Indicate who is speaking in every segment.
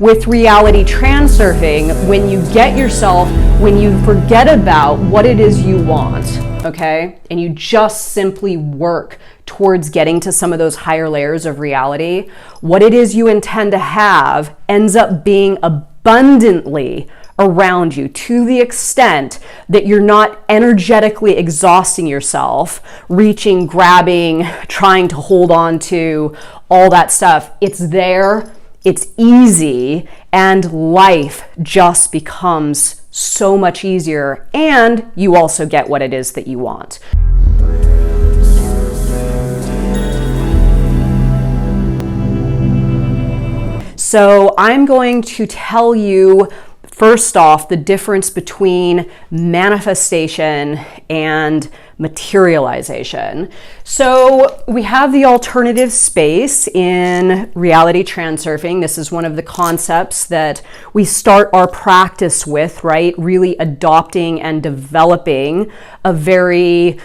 Speaker 1: With reality transurfing, when you forget about what it is you want, okay, and you just simply work towards getting to some of those higher layers of reality, what it is you intend to have ends up being abundantly around you to the extent that you're not energetically exhausting yourself, reaching, grabbing, trying to hold on to all that stuff. It's there. It's easy, and life just becomes so much easier, and you also get what it is that you want. So I'm going to tell you first off the difference between manifestation and materialization. So we have the alternative space in reality transurfing. This is one of the concepts that we start our practice with, right? Really adopting and developing a very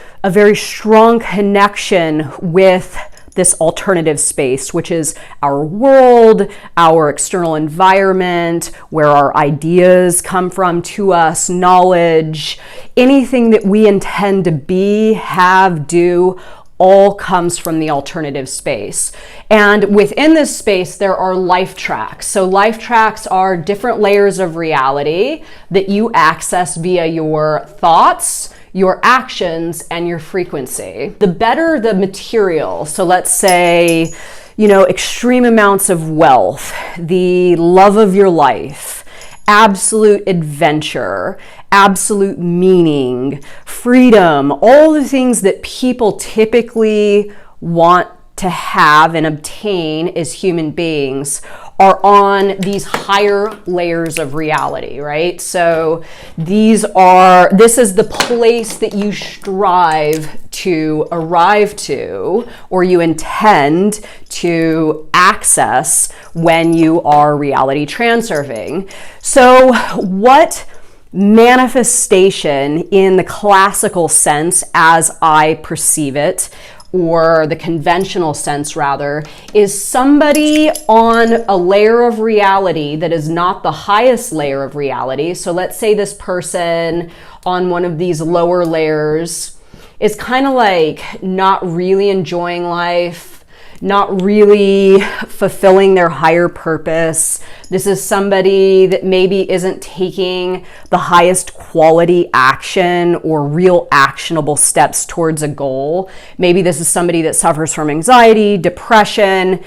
Speaker 1: strong connection with this alternative space, which is our world, our external environment, where our ideas come from to us, knowledge, anything that we intend to be, have, do, all comes from the alternative space. And within this space, there are life tracks. So life tracks are different layers of reality that you access via your thoughts, your actions, and your frequency. The better the material, so let's say, extreme amounts of wealth, the love of your life, absolute adventure, absolute meaning, freedom, all the things that people typically want to have and obtain as human beings are on these higher layers of reality, right? So this is the place that you strive to arrive to, or you intend to access when you are reality transurfing. So what manifestation in the classical sense, as I perceive it, or the conventional sense rather, is somebody on a layer of reality that is not the highest layer of reality. So let's say this person on one of these lower layers is kind of like not really enjoying life, not really fulfilling their higher purpose. This is somebody that maybe isn't taking the highest quality action or real actionable steps towards a goal. Maybe this is somebody that suffers from anxiety, depression,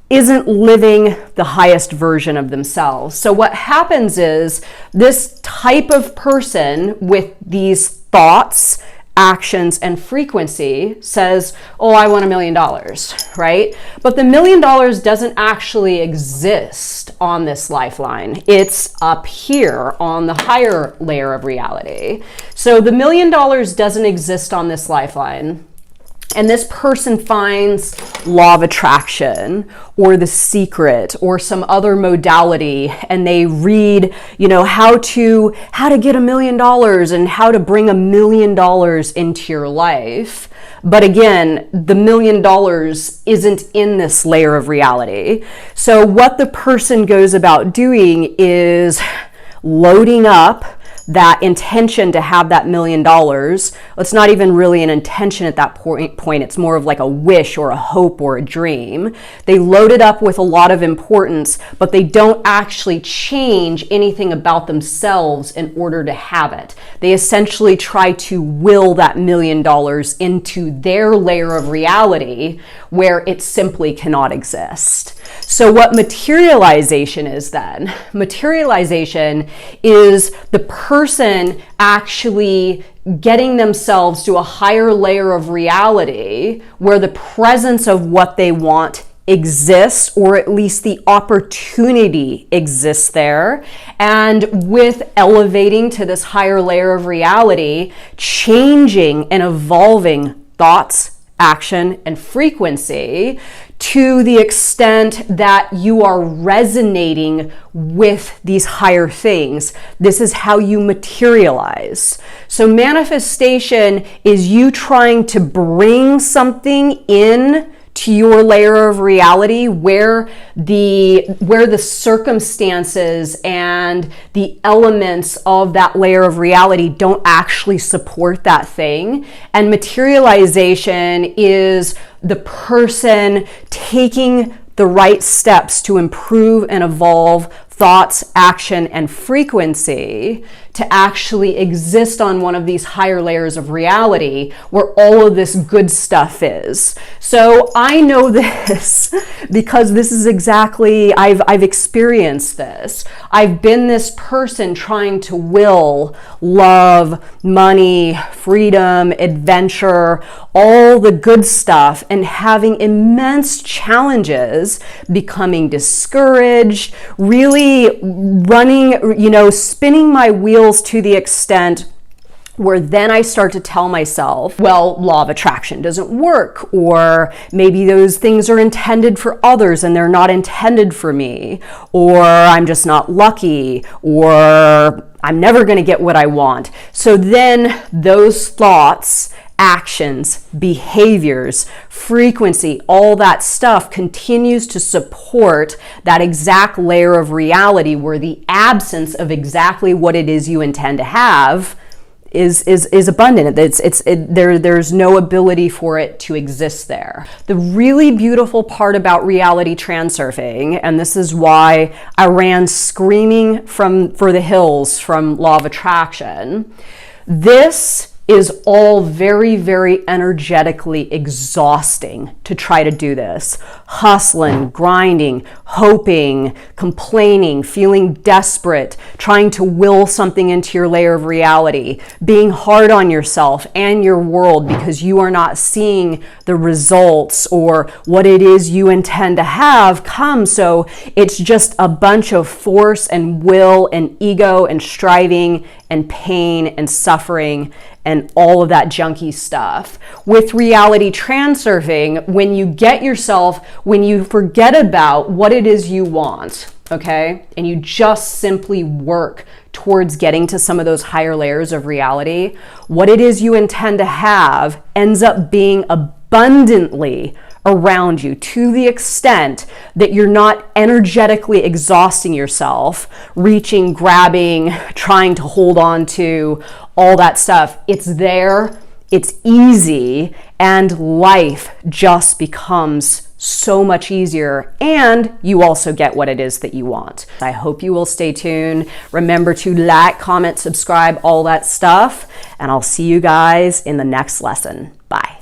Speaker 1: isn't living the highest version of themselves. So what happens is this type of person with these thoughts, actions, and frequency says, oh, I want $1 million, right? But the $1 million doesn't actually exist on this lifeline. It's up here on the higher layer of reality. So the $1 million doesn't exist on this lifeline. And this person finds law of attraction or The Secret or some other modality, and they read, how to get $1 million and how to bring $1 million into your life. But again, the $1 million isn't in this layer of reality. So what the person goes about doing is loading up that intention to have that $1 million. It's not even really an intention at that point. It's more of like a wish or a hope or a dream. They load it up with a lot of importance, but they don't actually change anything about themselves in order to have it. They essentially try to will that $1 million into their layer of reality where it simply cannot exist. So what materialization is then? Materialization is the person actually getting themselves to a higher layer of reality where the presence of what they want exists, or at least the opportunity exists there. And with elevating to this higher layer of reality, changing and evolving thoughts, action, and frequency to the extent that you are resonating with these higher things. This is how you materialize. So manifestation is you trying to bring something in to your layer of reality where the circumstances and the elements of that layer of reality don't actually support that thing. And materialization is the person taking the right steps to improve and evolve thoughts, action, and frequency to actually exist on one of these higher layers of reality where all of this good stuff is. So I know this because this is exactly, I've experienced this. I've been this person trying to will love, money, freedom, adventure, all the good stuff, and having immense challenges, becoming discouraged, really running, spinning my wheels to the extent where then I start to tell myself, well, law of attraction doesn't work, or maybe those things are intended for others and they're not intended for me, or I'm just not lucky, or I'm never going to get what I want. So then those thoughts, actions, behaviors, frequency, all that stuff continues to support that exact layer of reality where the absence of exactly what it is you intend to have is abundant. There's no ability for it to exist there. The really beautiful part about reality transurfing, and this is why I ran screaming for the hills from law of attraction, this is all very, very energetically exhausting to try to do this. Hustling, grinding, hoping, complaining, feeling desperate, trying to will something into your layer of reality, being hard on yourself and your world because you are not seeing the results or what it is you intend to have come. So it's just a bunch of force and will and ego and striving and pain and suffering and all of that junky stuff. With reality transurfing, when you forget about what it is you want, okay, and you just simply work towards getting to some of those higher layers of reality, what it is you intend to have ends up being abundantly around you to the extent that you're not energetically exhausting yourself, reaching, grabbing, trying to hold on to all that stuff. It's there, it's easy, and life just becomes so much easier, and you also get what it is that you want. I hope you will stay tuned. Remember to like, comment, subscribe, all that stuff, and I'll see you guys in the next lesson. Bye.